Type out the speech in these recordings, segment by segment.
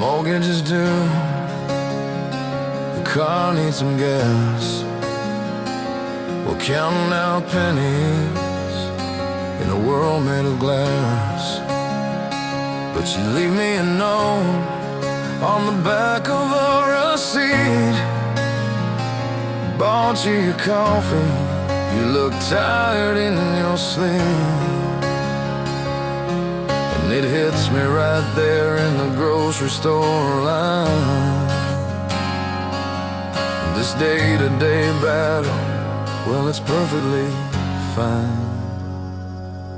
mortgage is due, the car needs some gas. We're counting out pennies in a world made of glass. But you leave me a note on the back of a receipt. Bought you your coffee, you look tired in your sleep. And it hits me right there in the grocery store line. This day-to-day battle, well, it's perfectly fine.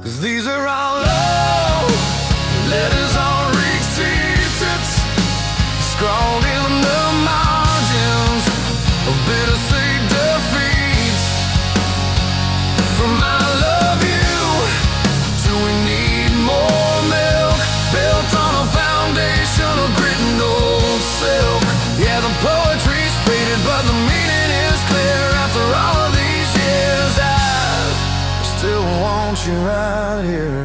'Cause these are our love letters on receipts, scrawled in the margins of bittersweet defeats. From I love you to we need more milk, built on a foundation of grit and old silk. Yeah, the poetry's faded, but the meaning is clear. After all of these years, I still want you right here.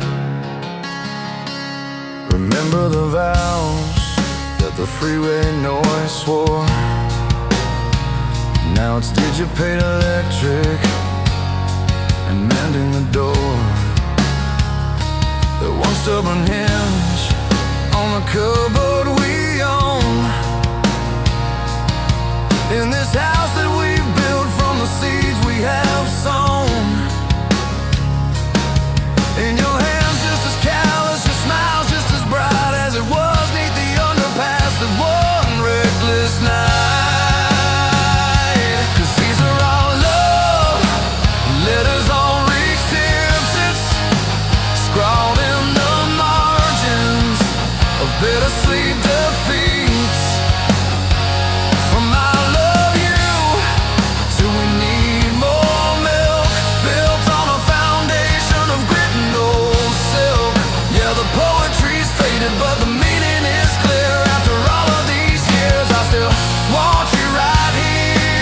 Remember the vows that the freeway noise swore. Now it's did you pay electric and mending the door. The one stubborn hinge on the cupboard we own. In this house that we've built from the seeds we have sown. In your hands just as callous, your smile's just as bright as it was neath the underpass that one reckless night. 'Cause these are all love letters on receipts, scrawled in the margins of bittersweet defeats. From I love you to we need more milk, built on a foundation of grit and old silk. Yeah, the poetry's faded, but the meaning is clear. After all of these years, I still want you right here.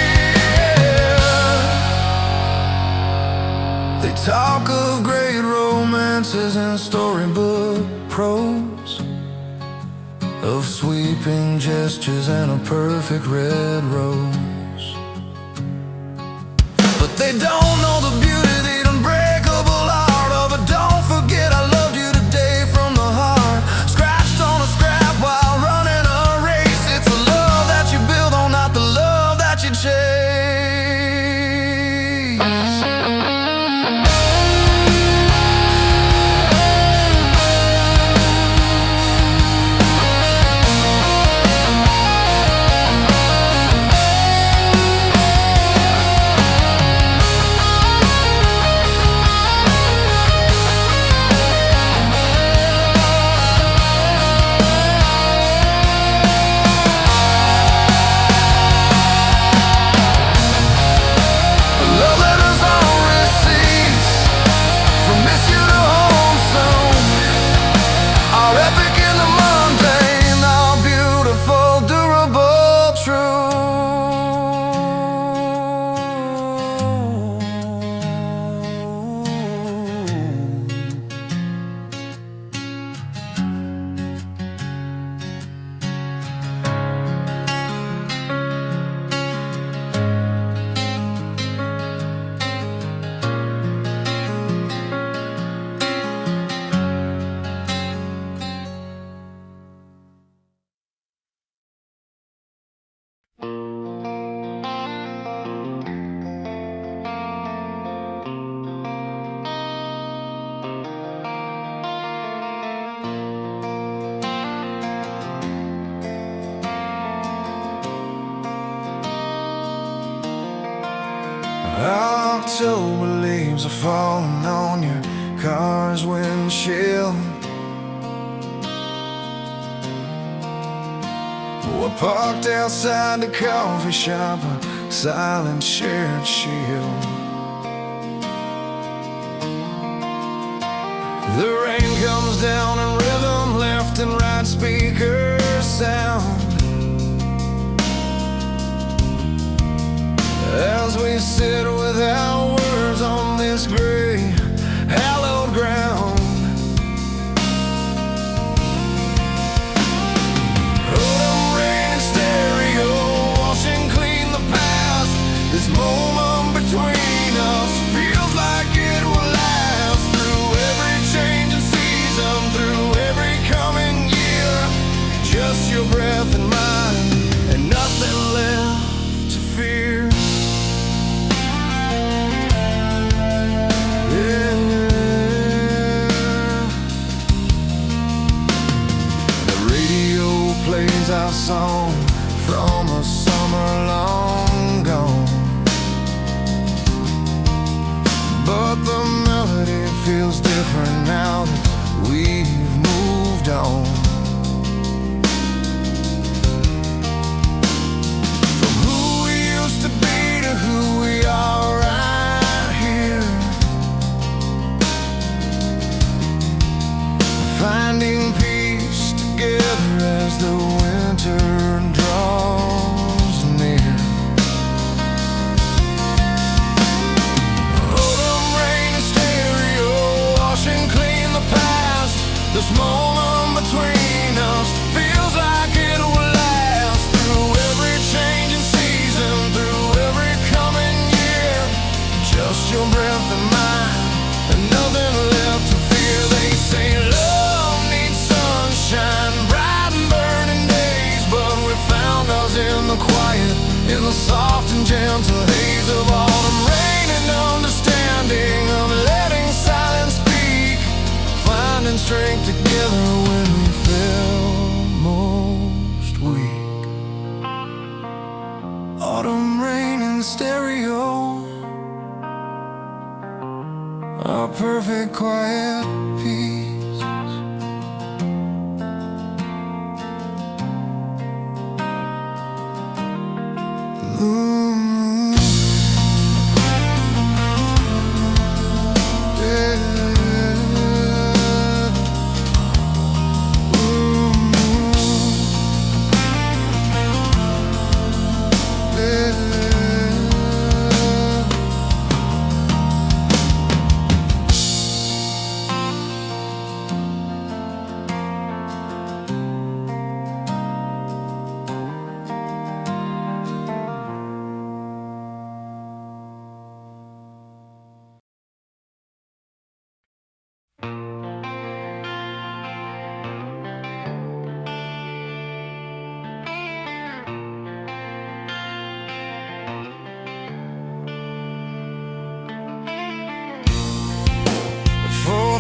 They talk of great romances and storybook prose, of sweeping gestures and a perfect red rose. But they don't know the beauty, the unbreakable art of it. Don't forget I loved you today from the heart. Scratched on a scrap while running a race. It's the love that you build on, not the love that you chase. Love letters on receipts, from miss you to home soon. Our epic in the mundane, our beautiful, durable, true. October leaves are falling on your car's windshield. We're parked outside the coffee shop, a silent shared shield. The rain comes down in rhythm, left and right speakers sound. As we sit without words on this gray, hallowed ground. Oh, from a summer long gone, but the melody feels different now that we've moved on. From who we used to be to who we are right here, finding peace together as the winter draws near. Autumn rain and stereo washing clean the past. This moment between us feels like it will last through every changing season, through every coming year. Just your breath and mine, and nothing left to fear. They say love needs sunshine, bright and burning days, but we found us in the quiet, in the soft and gentle haze of autumn rain, and understanding of letting silence speak, finding strength together when we feel most weak. Autumn rain in stereo, a perfect quiet peace.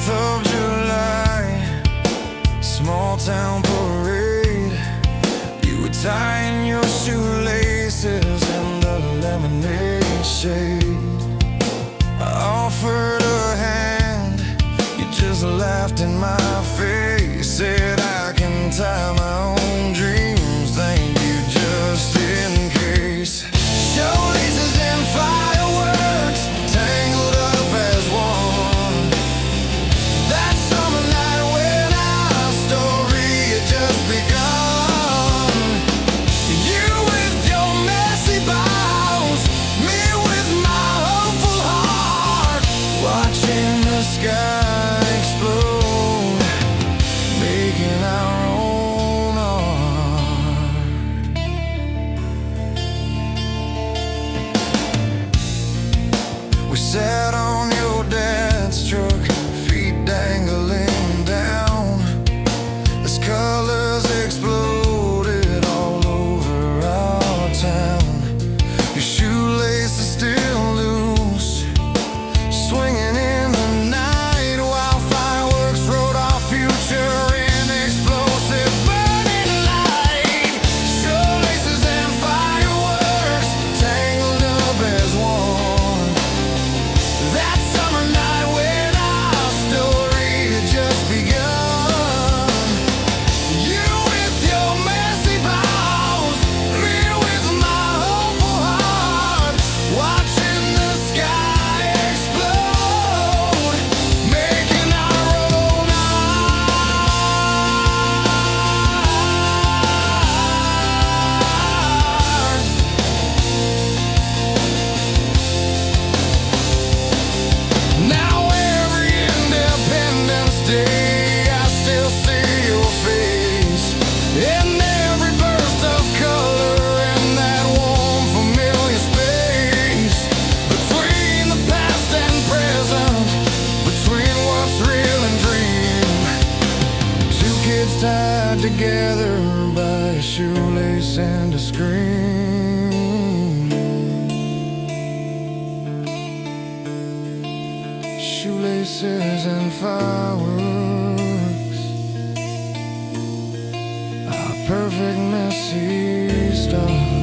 Of July, small town parade. You were tying your shoelaces in the lemonade shade. I offered a hand, you just laughed in my face. Said I can tie my own dreams, thank you just in case. Shoelaces and fireworks, tangled up as one. That summer night when our story had just begun. You with your messy bows, me with my hopeful heart, watching the sky explode, making our own art. We sat on your dad's truck, feet dangling down, as colors exploded all over our town. Your shoelaces still loose, swinging in the night, while fireworks wrote our future in explosive burning light. Shoelaces and fireworks, tangled up as one. That summer night when our story had just begun. You with your messy bows, me with my hopeful heart, watching the sky explode, making our own art. Now every Independence Day I still see your face, in every burst of color in that warm familiar space, between the past and present, between what's real and dream. Two kids tied together by a shoelace and a scream. Shoelaces and fireworks, a perfect messy start.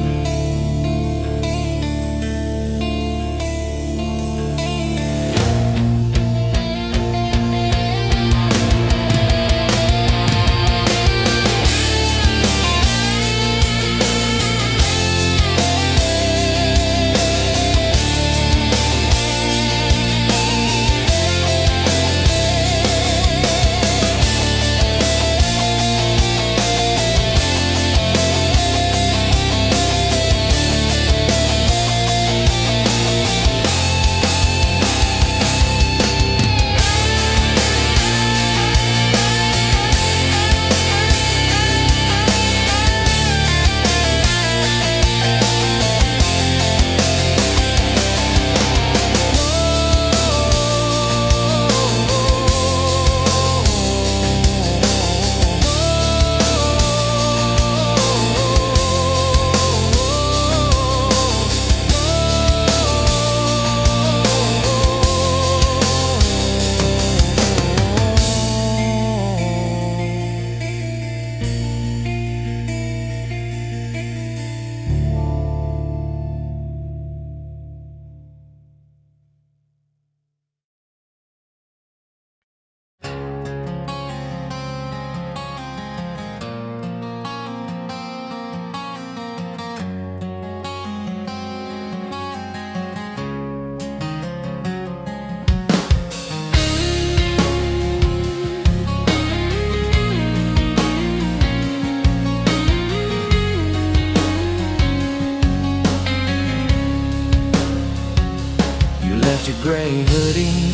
your gray hoodie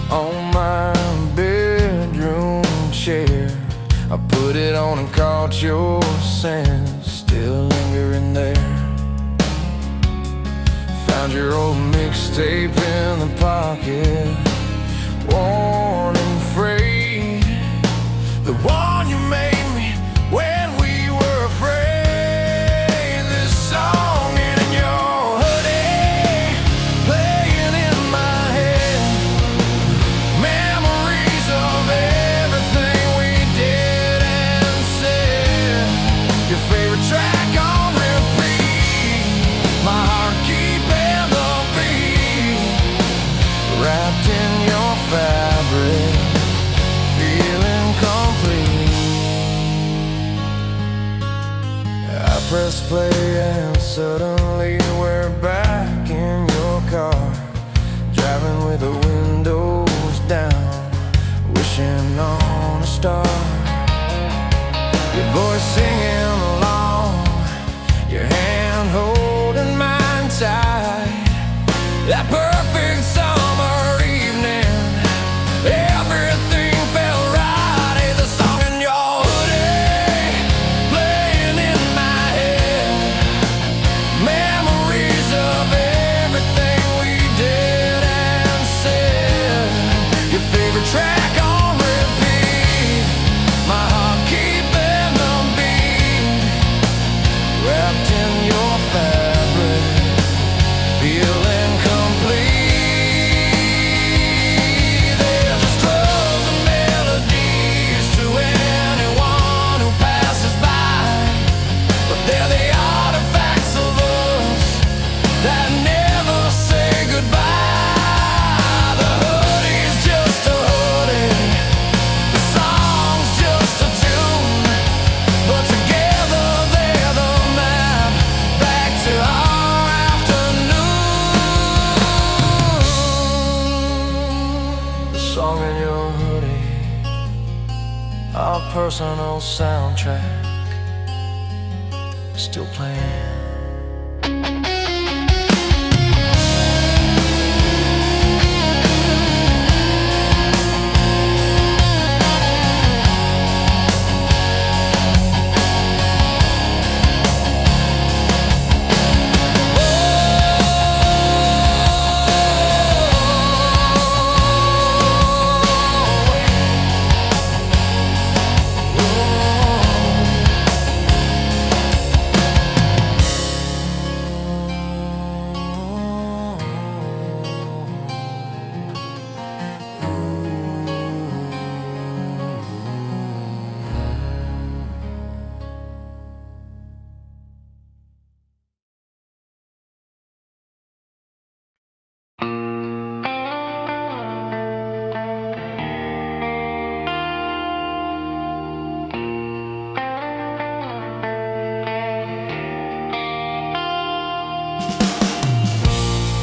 on my bedroom chair. I put it on and caught your scent still lingering there. Found your old mixtape in the pocket, worn and frayed, the one you made me when we were afraid. This song in your hoodie, playing in my head, memories of everything we did and said. Your favorite track on repeat, my heart keeping the beat, wrapped in your fabric, feeling complete. I press play and suddenly we're back in your car, driving with the windows down, wishing on a star. Your voice singing along, your hand holding mine tight. That perfect summer evening, everything felt right. Hey, the song in your hoodie, playing in my head, memories of everything we did and said. Your favorite track on repeat, my heart keeping the beat, wrapped in your fabric, feeling complete. There's just clubs and melodies to anyone who passes by, but they're the artifacts of us that never say goodbye. The hoodie's just a hoodie, the song's just a tune, but together they're the map back to our afternoon. The song in your hoodie, our personal soundtrack, still playing.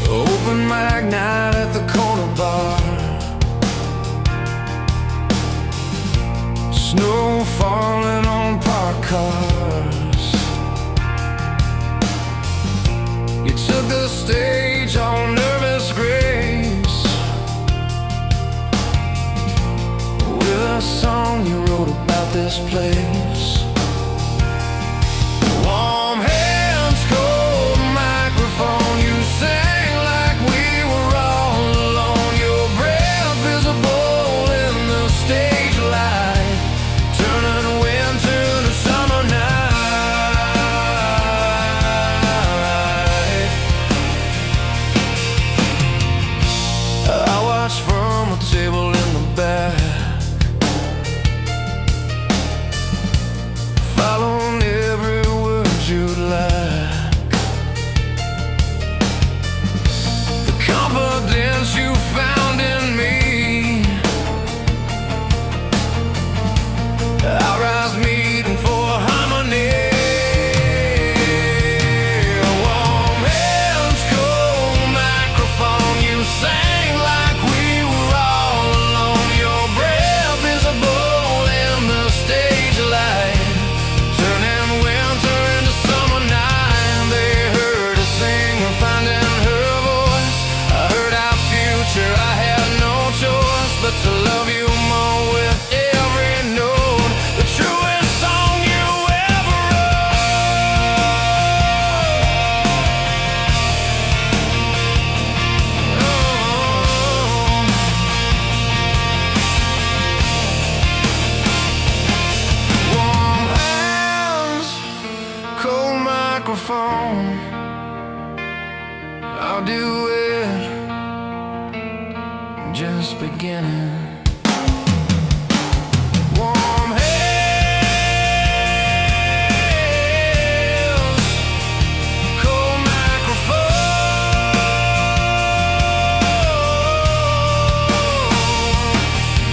Open mic night at the corner bar, snow falling on parked cars. You took the stage on Nervous Grace with a song you wrote about this place. Warm hands, cold microphone, you sang like we were all alone. Your breath visible in the stage light, turning winter to summer night. high. I'll do it, just beginning. Warm hands, cold microphone.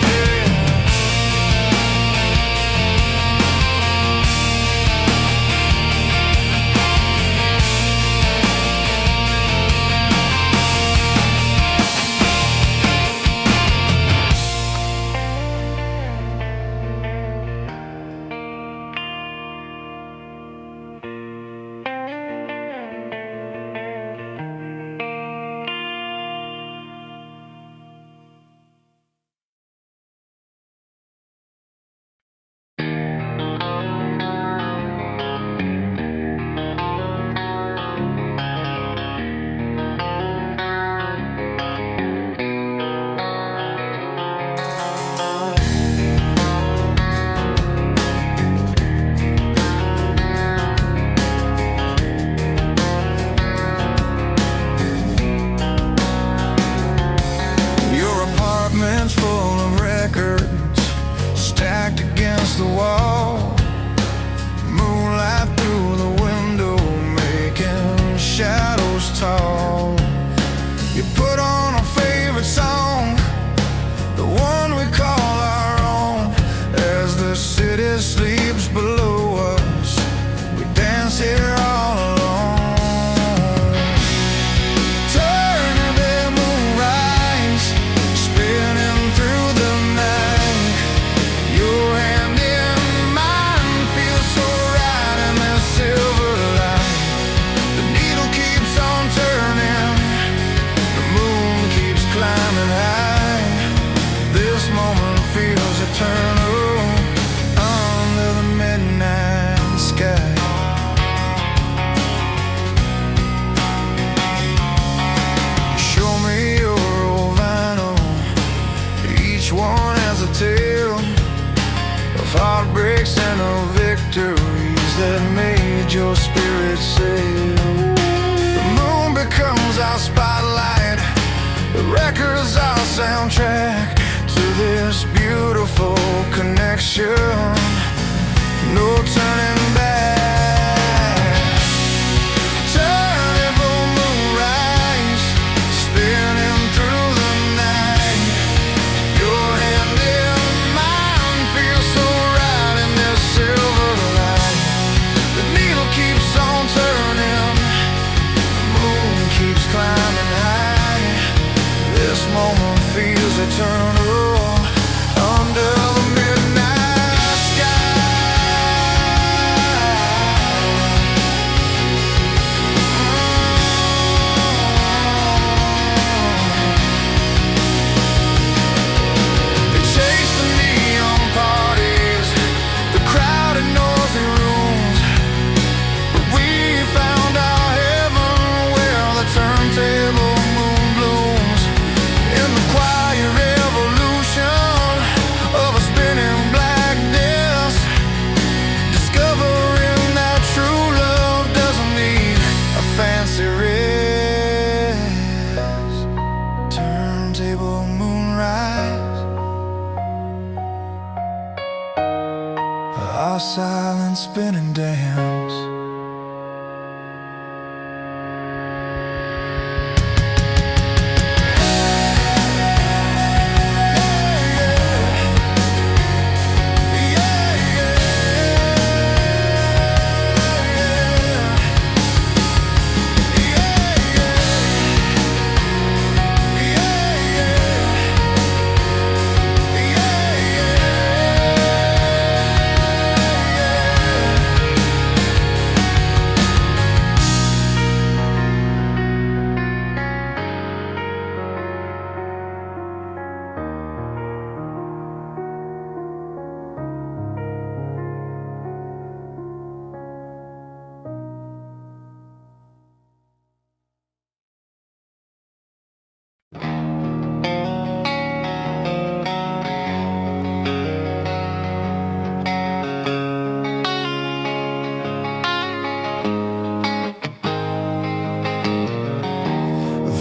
Yeah. Full of records stacked against the wall. Moonlight through the window making shadows tall. You put on a favorite song, the one we call our own. As the city sleeps below us, we dance here all alone. Turntable Moonrise, spinning through the night. Your hand in mine feels so right in this silver light. The needle keeps on turning, the moon keeps climbing high. This moment feels eternal under the midnight sky. Show me your old vinyl, each one has a tale of heartbreaks and of victories that made your spirit sail. The moon becomes our spotlight, the record's our soundtrack to this beautiful connection. No turning back. Turntable Moonrise, spinning through the night. Your hand in mine feels so right in this silver light. The needle keeps on turning, the moon keeps climbing high. This moment feels eternal under the midnight sky.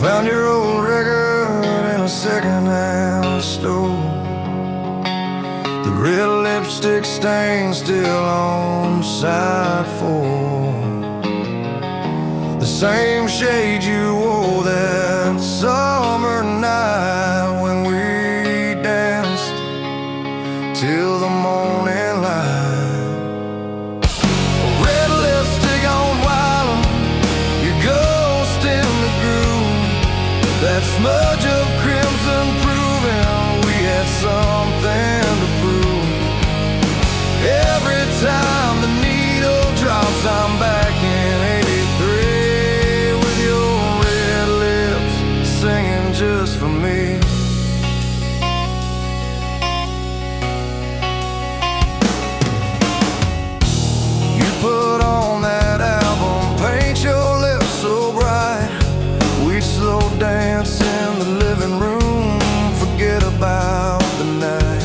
Found your old record in a second-hand store. The red lipstick stain still on side 4. The same shade you wore that summer night when we danced till the morning light. Red lipstick on while your ghost in the groove. That smudge of crimson proving we had something to prove. Every time the needle drops, I'm back in '83 with your red lips singing just for me. You put on that album, paint your lips so bright. We'd slow dance in the living room, forget about the night.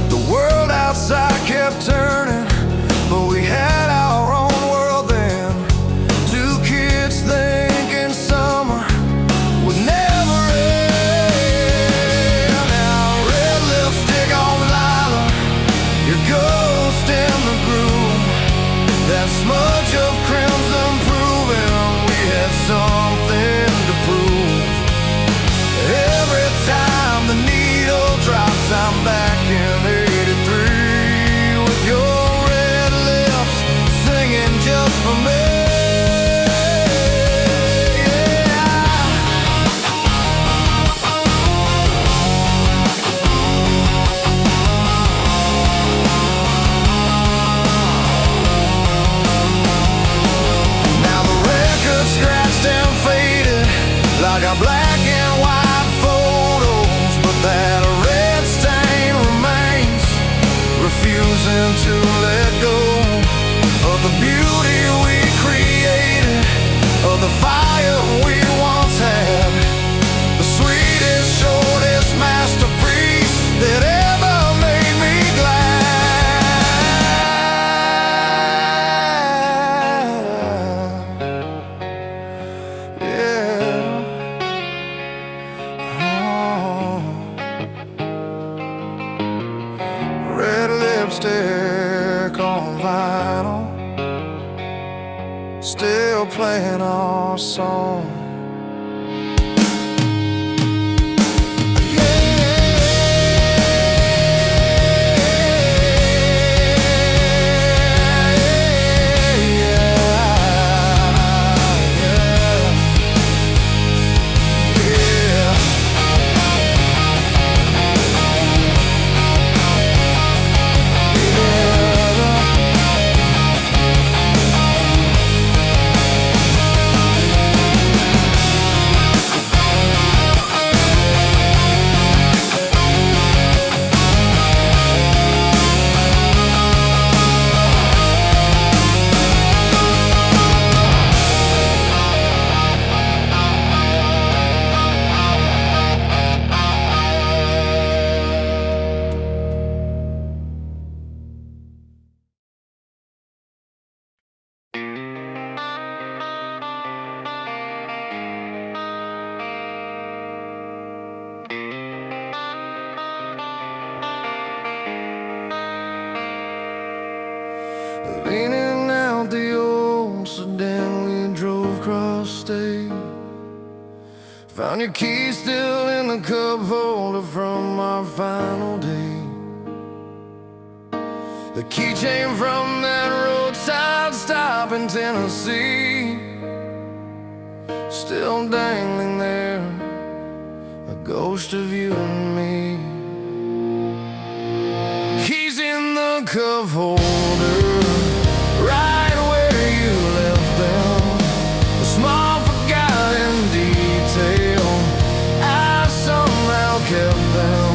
The world outside kept turning, but we had our own world then. Two kids thinking summer would never end. Now red lipstick on Lila, your ghost in the groove. That smudge of crimson proving we had something to prove. Every time the needle drops, I'm back in '83 with your red lips singing just for me. Now the record scratched and faded like a black and white photos, but that red stain remains, refusing to let go of the beauty we created, of the fire we once had, the sweetest, shortest masterpiece that ever made me glad. Yeah. Red lipstick on vinyl, still playing our song. Leaning out the old sedan, we drove across state. Found your key still in the cup holder from our final day. The keychain from that roadside stop in Tennessee, still dangling there, a ghost of you and me. Keys in the cup holder, right where you left them. A small forgotten detail, I somehow kept them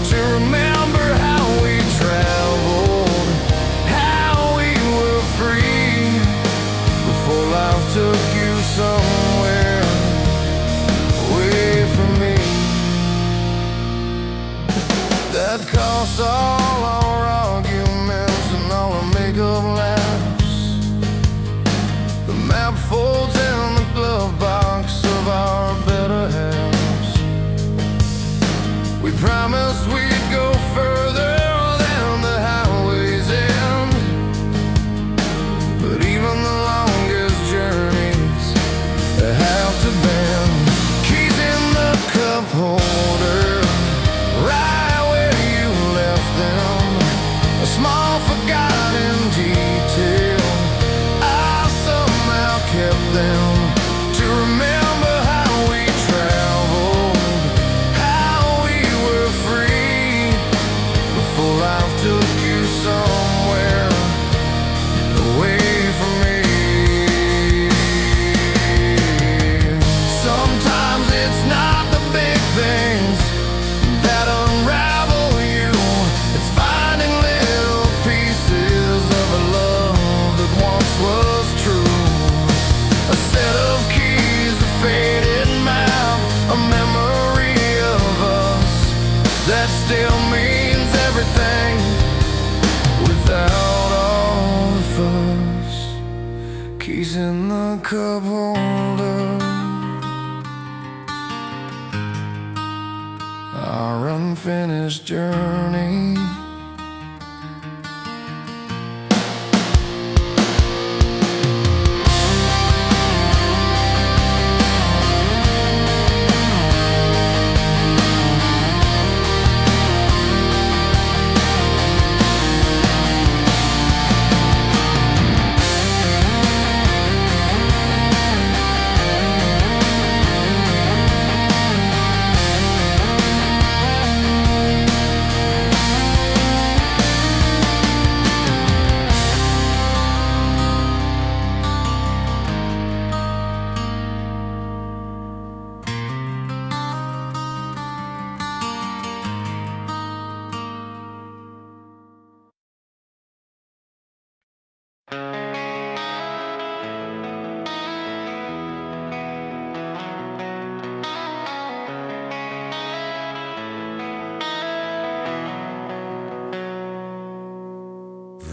to remember how we traveled, how we were free, before life took you somewhere away from me. That cost all our arguments and all our makeup laughs. The map folds in the glove box of our promised we'd go further than the highway's end. But even the longest journeys have to bend. Keys in the cup holder, right where you left them. A small forgotten detail, I somehow kept them to remember how we traveled, how we were free, before life took you somewhere away from me. Sometimes it's not the big things that unravel you, it's finding little pieces of a love that once was true. A set of keys, a faded map, a memory of us that still means everything without all the fuss. Keys in the cup holder, our unfinished journey.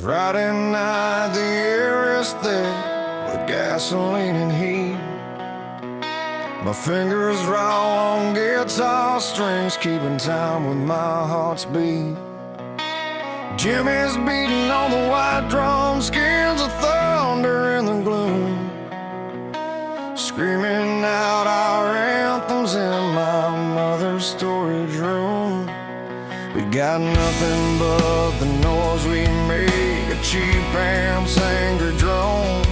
Friday night, the air is thick with gasoline and heat. My fingers raw on guitar strings, keeping time with my heart's beat. Jimmy's beating on the white drumskins of thunder in the gloom, screaming out our anthems in my mother's storage room. We got nothing but the noise we make, a cheap amp's angry drone.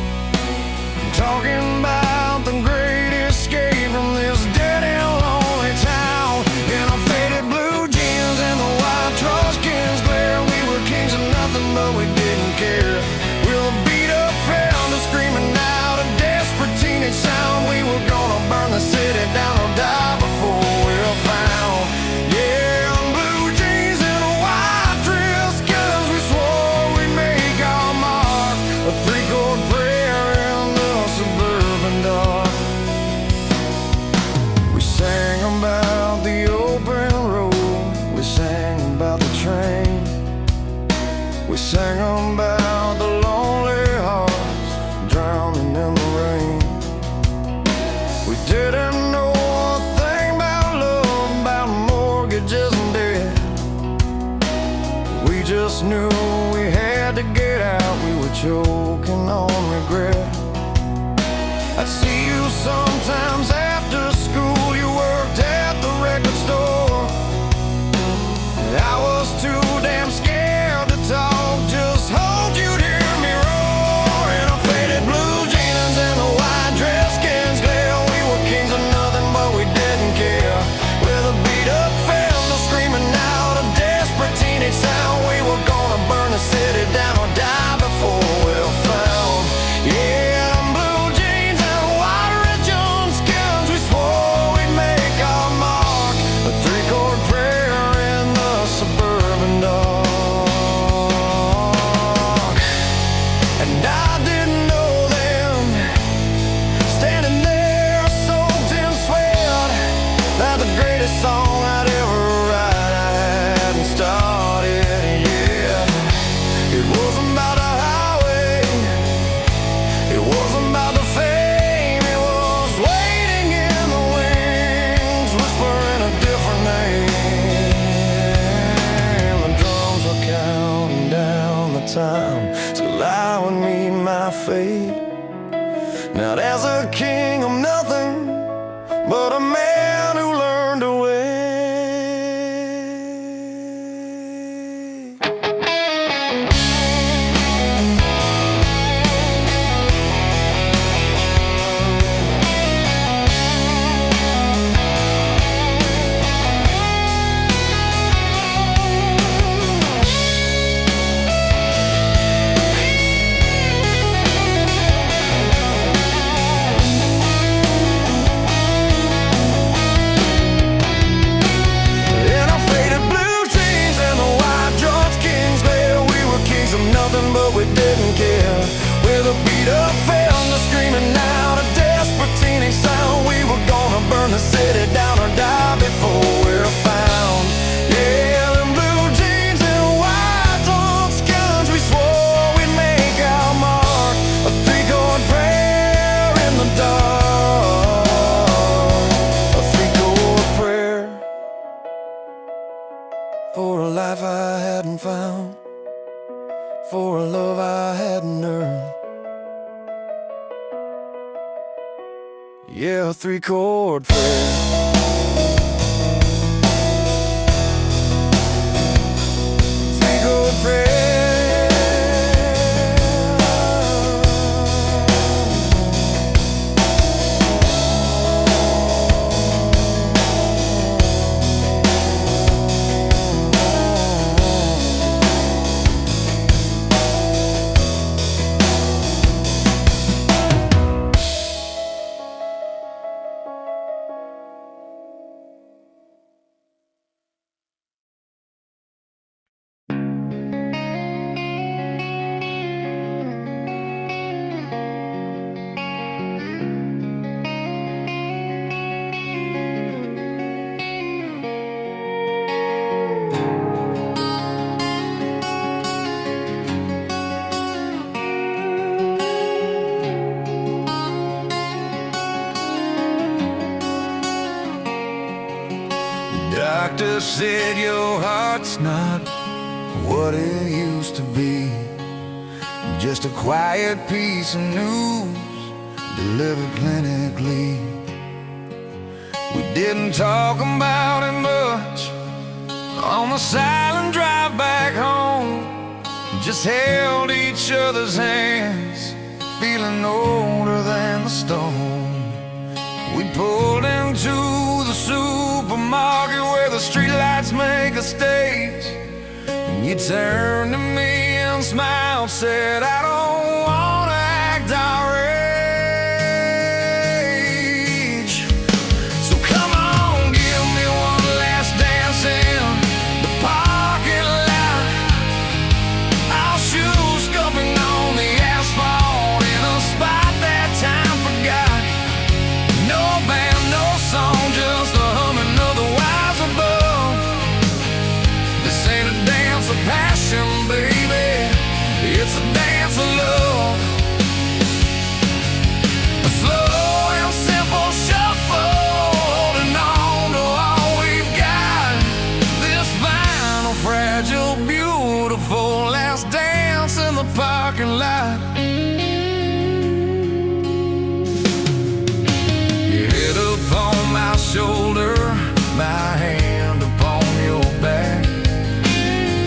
I'm talking about the great escape from this dead and lonely town. In our faded blue jeans and the white Drumskins glare, we were kings of nothing but we didn't care. With a beat up founder screaming out a desperate teenage sound, we were gonna burn the city down or die before we were found. Yeah, blue jeans and a white dress, 'cause we swore we'd make our mark. A three-chord prayer in the suburban dark. We sang about the open road, we sang about the train, we sang about the lonely hearts drowning in the rain. We didn't know a thing about love, about mortgages and debt. We just knew we had to get out, we were choking on regret. I'd see you sometimes after school, you worked at the record store. I was too damn scared to talk, just hoped you'd hear me roar. In our faded blue jeans and the white Drumskins glare, we were kings of nothing but we didn't care. With a beat up founder screaming out a desperate teenage sound, we were gonna burn the city down or die before we were found. Yeah, blue jeans and white Drumskins, Not as a king, I'm nothing but a man who learned to wait. But we didn't care. With a beat up film, the screaming out, a desperate teenage sound. We were gonna burn the city down or die before we were found. Yeah, them blue jeans and white Drumskins, we swore we'd make our mark. A three-chord prayer in the dark. A three-chord prayer for a life I hadn't found, for a love I hadn't earned. Yeah, a three-chord prayer. Three-chord prayer. Doctor said your heart's not what it used to be. Just a quiet piece of news delivered clinically. We didn't talk about it much on the silent drive back home. Just held each other's hands, feeling older than the stone. We pulled into the supermarket where the streetlights make a stage, and you turned to me and smiled, said, I don't wanna act our age. So come on, give me one last dance in the parking lot. Our shoes scuffing on the asphalt in a spot that time forgot. No band, no song, just the humming of the wires above. This ain't a dance of passion, baby, it's a dance of love. A slow and simple shuffle, holding on to all we've got. This final, fragile, beautiful last dance in the parking lot. Upon my shoulder, my hand upon your back,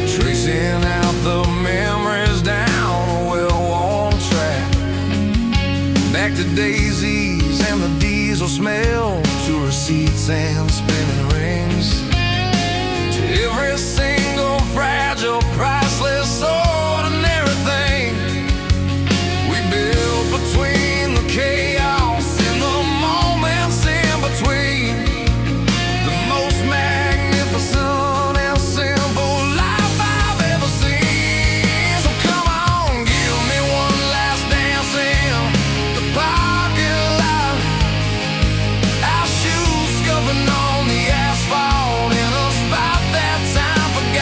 tracing out the memories down a well-worn track. Back to daisies and the diesel smell, to receipts and spinning rings, to every single fragile, priceless, ordinary thing we built between the chaos and the moments in between. The most magnificent and simple life I've ever seen. So come on, give me one last dance in the parking lot. Our shoes scuffing on the asphalt in a spot that time forgot.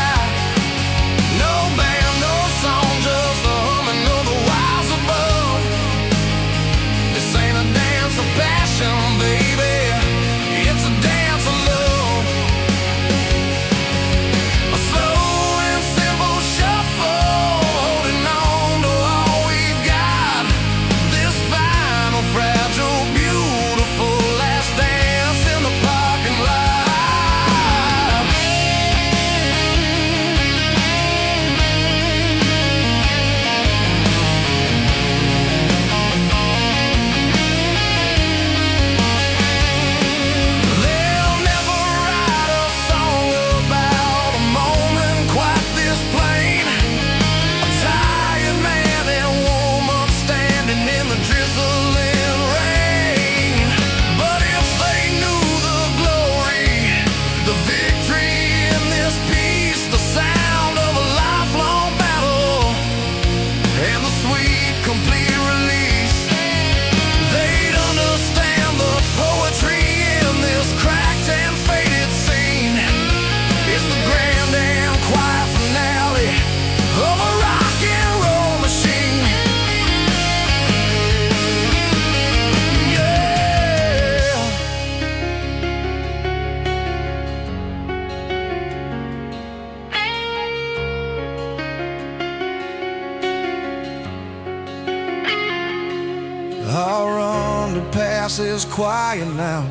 house is quiet now.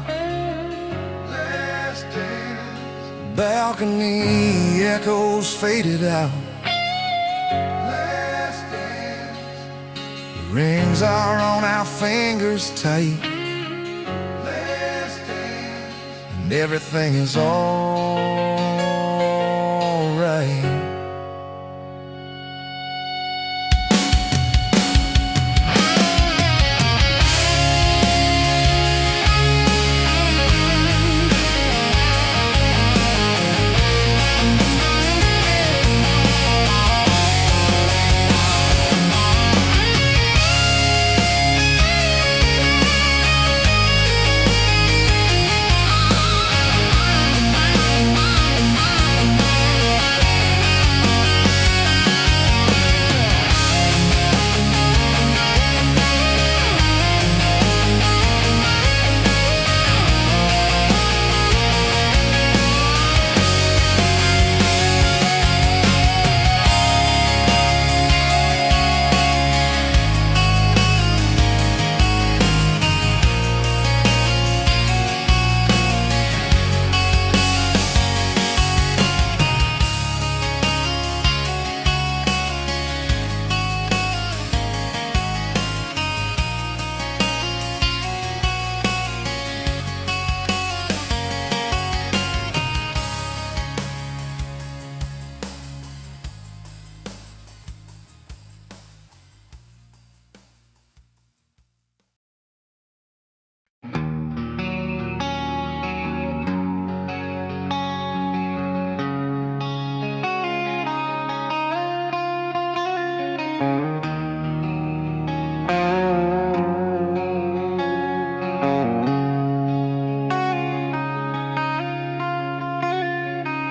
Last dance. Balcony echoes faded out. Last dance. The rings are on our fingers tight. Last dance. And everything is all right.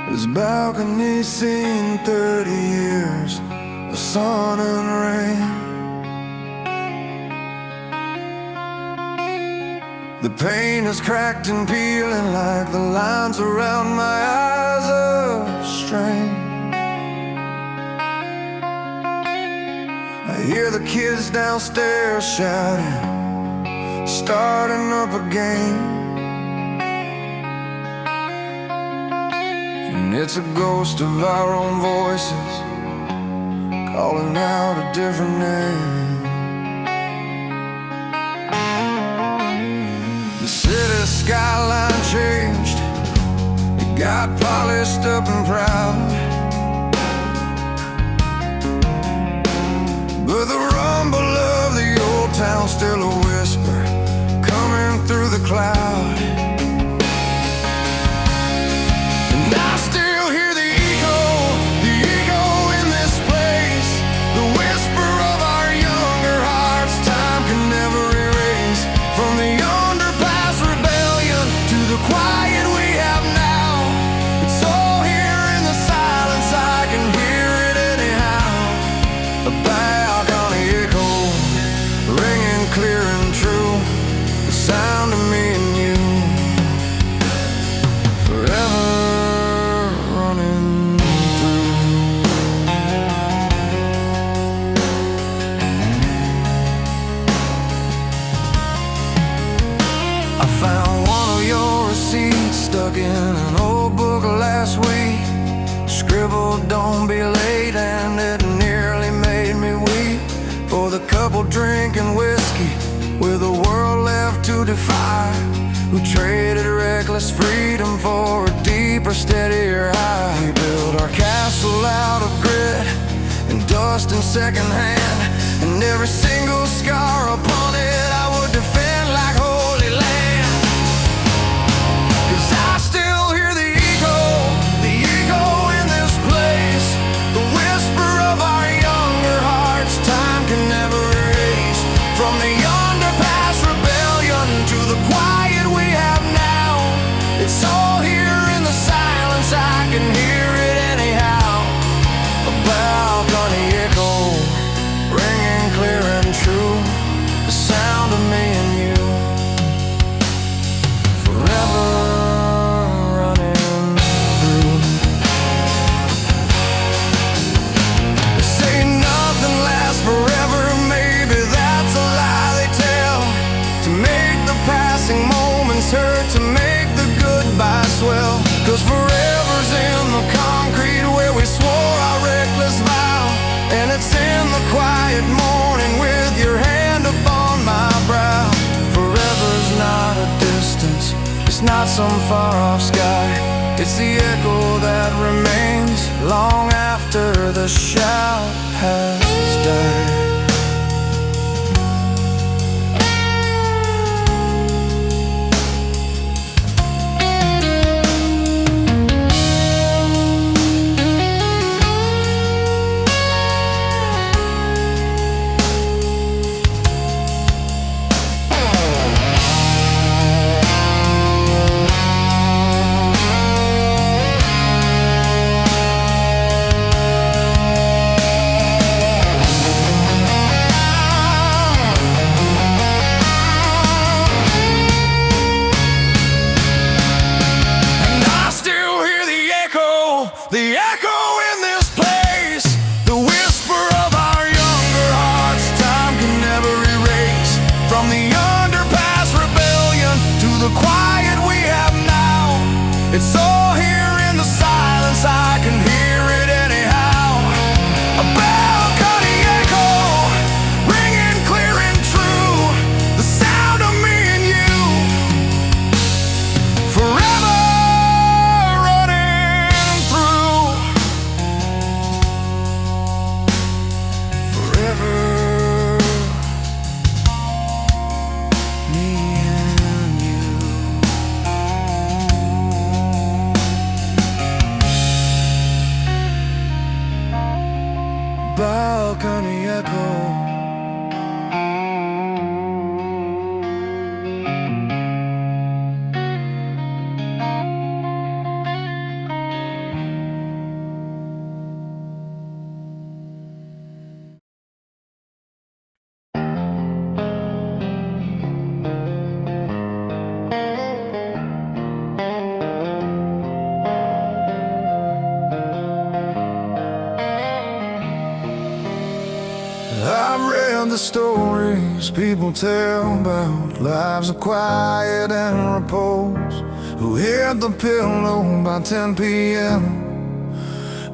This balcony's seen 30 years of sun and rain. The paint is cracked and peeling like the lines around my eyes of strain. I hear the kids downstairs shouting, starting up again. And it's a ghost of our own voices calling out a different name. The city skyline changed, it got polished up and proud. But the rumble of the old town still a whisper coming through the cloud. And I still hear the echo in this place, the whisper of our younger hearts time can never erase. From the Underpass rebellion to the quiet we have now, it's all here in the silence, I can hear it anyhow. A balcony echo, ringing clear and true, the sound of me and you, forever running through. I found one of your receipts stuck in an old book last week, scribbled don't be late, and it nearly made me weep. For the couple drinking whiskey with the world left to defy, who traded reckless freedom for a deeper, steadier high. We built our castle out of grit and dust and secondhand, and every single scar upon it I would defend like holy land. 'Cause I still hear the echo in this place, the whisper of our younger hearts time can never erase. From the Underpass rebellion to the quiet we have now, it's all here in the silence, I can hear it anyhow. A balcony echo, ringing clear and true, the sound of always hurt to make the goodbye swell. 'Cause forever's in the concrete where we swore our reckless vow. And it's in the quiet morning with your hand upon my brow. Forever's not a distance, it's not some far-off sky. It's the echo that remains long after the shout has died. The echo in this place, the whisper of our younger hearts, time can never erase. From the underpass rebellion to the quiet we have now, it's all here in the silence, I can hear it anyhow. A balcony echo, ringing clear and true, the sound of me and you, forever. Balcony echo. I've read the stories people tell about lives of quiet and repose, who hit the pillow by 10 p.m.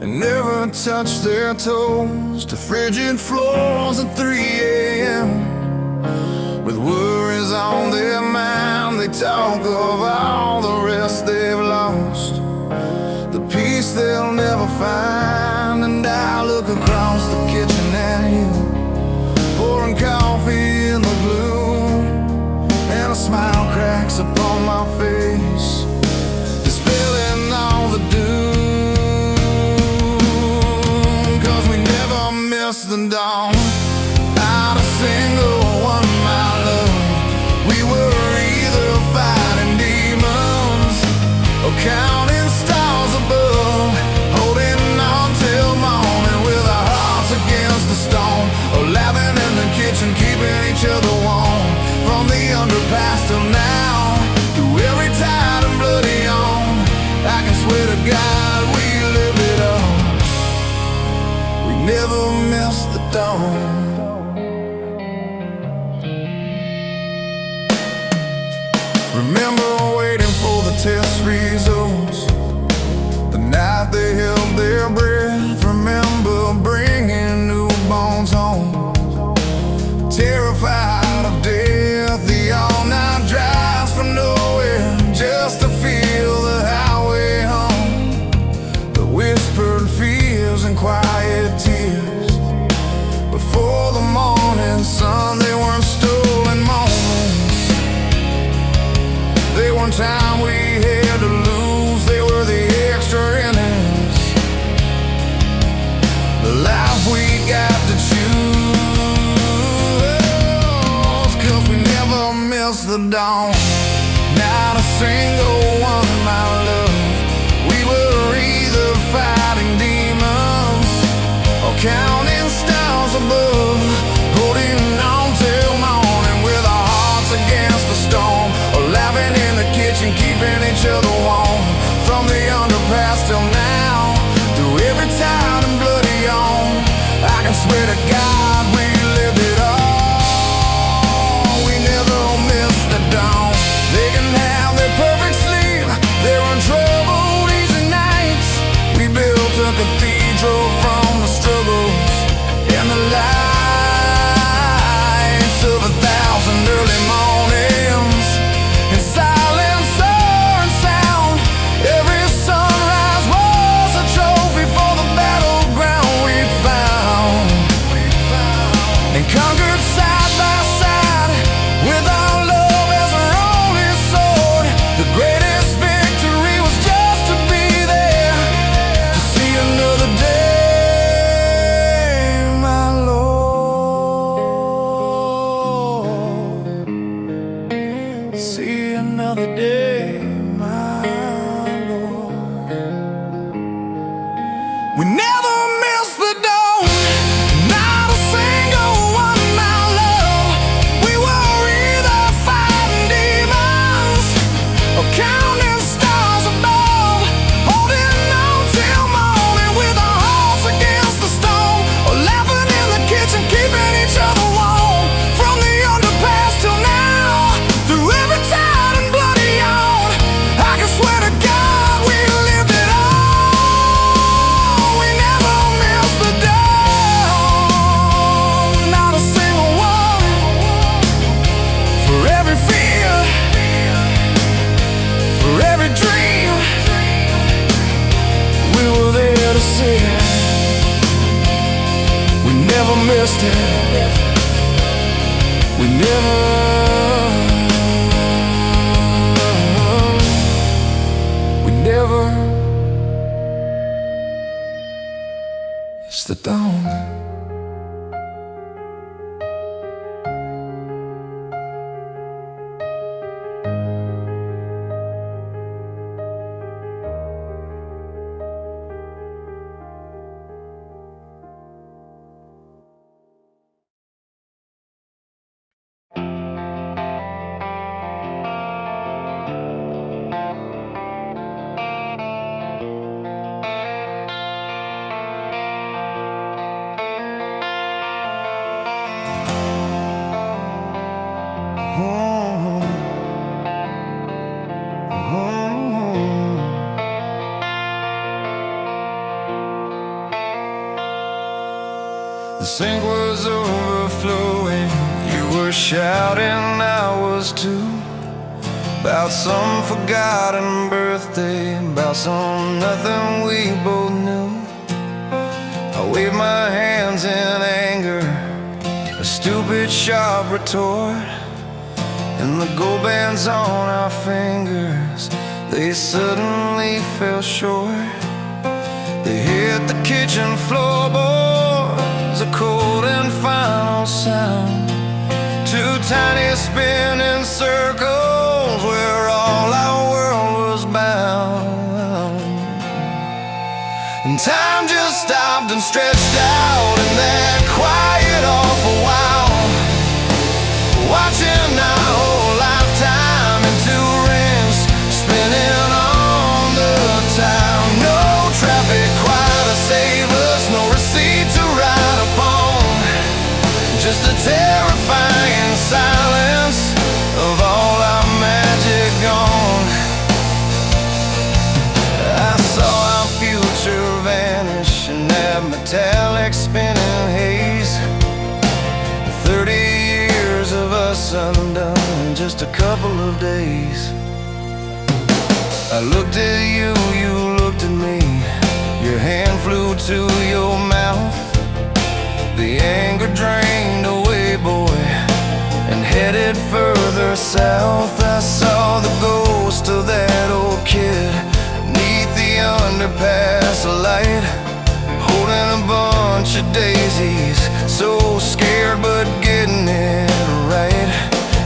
and never touch their toes to frigid floors at 3 a.m. With worries on their mind, they talk of all the rest they've lost, the peace they'll never find. And I look across the kitchen at you, pouring coffee in the gloom, and a smile cracks upon my face, dispelling all the doom. 'Cause we never miss the dawn, not a single one, my love. We were either fighting demons or counting stars above, holding on till morning with our hearts against the stone, or laughing in the kitchen, keeping each other warm. From the underpass till now, through every tide and bloody on, I can swear to God we lived it all. We never missed the dawn. Remember waiting for the test results, the night they held their breath. Remember bringing newborns home, terrified of death. The all-night drives from nowhere just to feel the highway home, the whispered fears and quiet tears before the morning sun. They weren't stolen moments, they weren't time we had to lose, they were the extra innings, the life we got to choose. 'Cause we never missed the dawn, not a single one, my love. We were either fighting demons or counting stars above, holding on till morning with our hearts against the storm, or laughing in the kitchen, keeping each other warm. From the underpass till now, through every tide and bloody on, I can swear to God we lived it all. We never missed the dawn. They can have See another day, my Lord. We never miss the dawn, not a single one, my love. We were either fighting demons or counting stars above, holding on till morning with our hearts against the stone, or laughing in the kitchen, keeping each other warm. From the underpass till now, through every tired and bloody yawn, I can swear to God we lived it all. We never missed the dawn, not a single one. For every fear, for every dream, we were there to see it. We never missed it. We never it's the dawn. The sink was overflowing. You were shouting, I was too. About some forgotten birthday, about some nothing we both knew. I waved my hands in anger, a stupid sharp retort. And the gold bands on our fingers, they suddenly fell short. They hit the kitchen floorboards, a cold and final sound. Two tiny spinning circles where all our world was bound. And time just stopped and stretched out in that quiet awful wow, watching our whole lifetime in two rings, spinning on the town. No traffic choir to save us, no receipt to write upon, just a terrifying silence of all our magic gone. I saw our future vanish in that metallic spinning haze. 30 years of us undone in just a couple of days. I looked at you, you looked at me. Your hand flew to your mouth. The anger drained away, boy, and headed further south. I saw the ghost of that old kid neath the underpass light, holding a bunch of daisies, so scared but getting it right.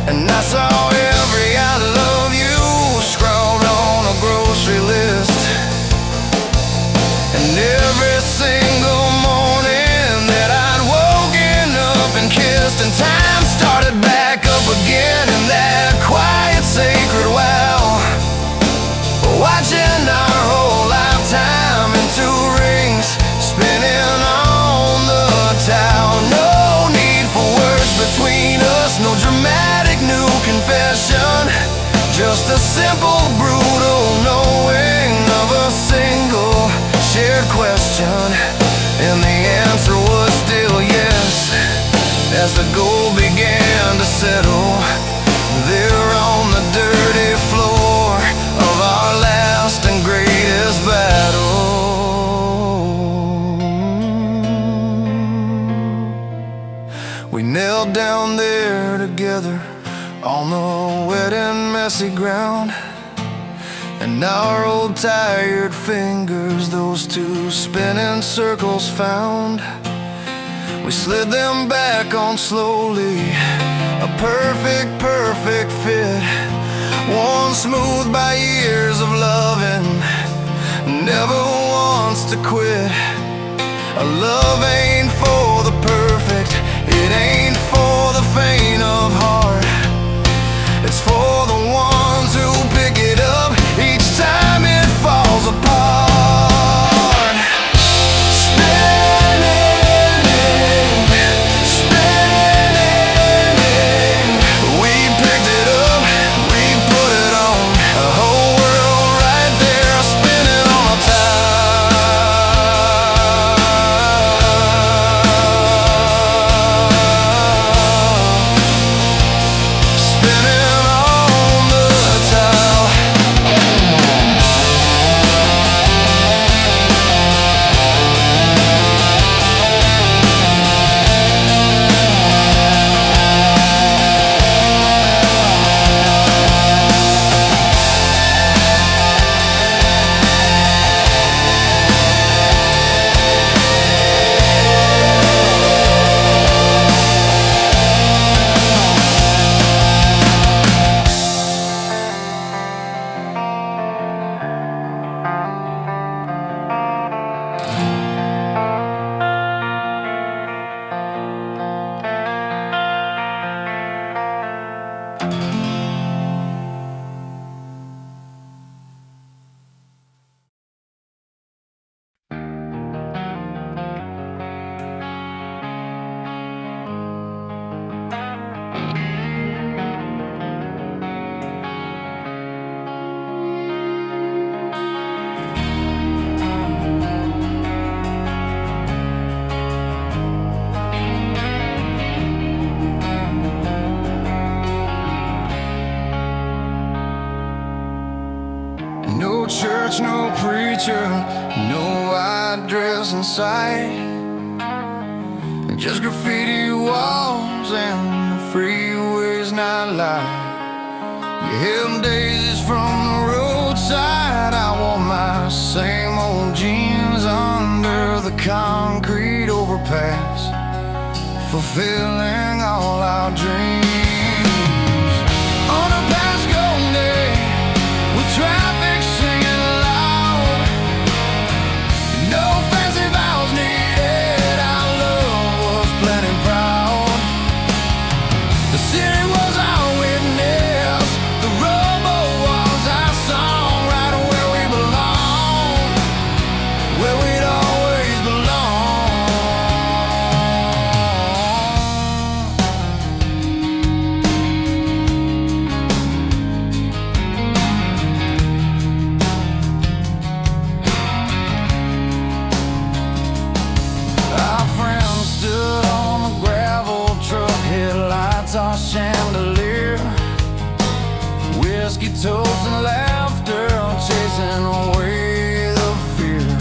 And I saw every I love you scrawled on a grocery list, and every single morning that I'd woken up and kissed. And time started back up again in that quiet sacred wow, watching our whole lifetime in two rings, spinning on the town. No need for words between us, no dramatic new confession, just a simple brutal knowing of a single shared question. And the answer was still yes, as the gold began to settle there on the dirty floor of our last and greatest battle. We knelt down there together on the wet and messy ground, and our old tired fingers those two spinning circles found. We slid them back on slowly, a perfect fit, run smooth by years of loving, never wants to quit. Our love ain't for the perfect, it ain't for the faint of heart. It's for the ones who pick it up each time it falls apart. Spinning, spinning, we picked it up, we put it on. A whole world right there spinning on a No church, no preacher, no white dress in sight, just graffiti walls and the freeway's not light. You hear them daisies from the roadside. I wore my same old jeans under the concrete overpass, fulfilling all our dreams. Underpass Wedding day, with traffic singing loud, no fancy vows needed, our love was plenty proud. The city was our witness, the rubble was our song, right where we belong, where we'd always belong. Our friends stood on the gravel truck, headlights our chandelier, whiskey toast and laughter, chasing away the fear.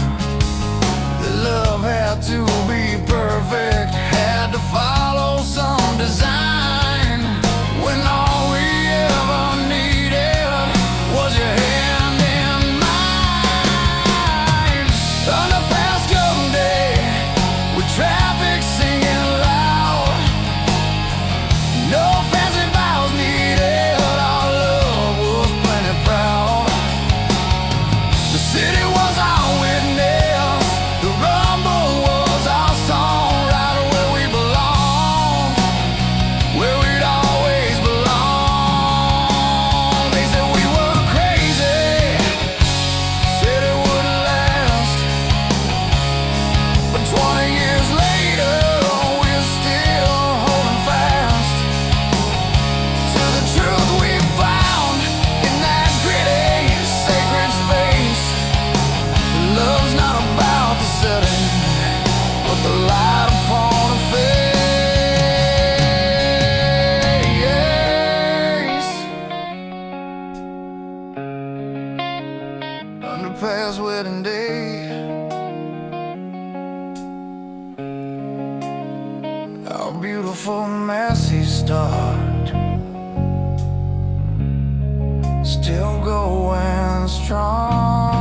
The love had to be perfect, had to follow some design, when all we ever needed was your hand in mine. Underpass Wedding day, with traffic singing loud, no fancy vows needed, our love was plenty proud. The city was our witness, the rumble was our song, right where we belong, where we'd always belong. They said we were crazy, said it wouldn't last, but 20 years later we're still holding fast to the truth we found in that gritty, sacred space. Love's not about the setting, but the light upon a face. Underpass Wedding day, our beautiful messy start, still going strong.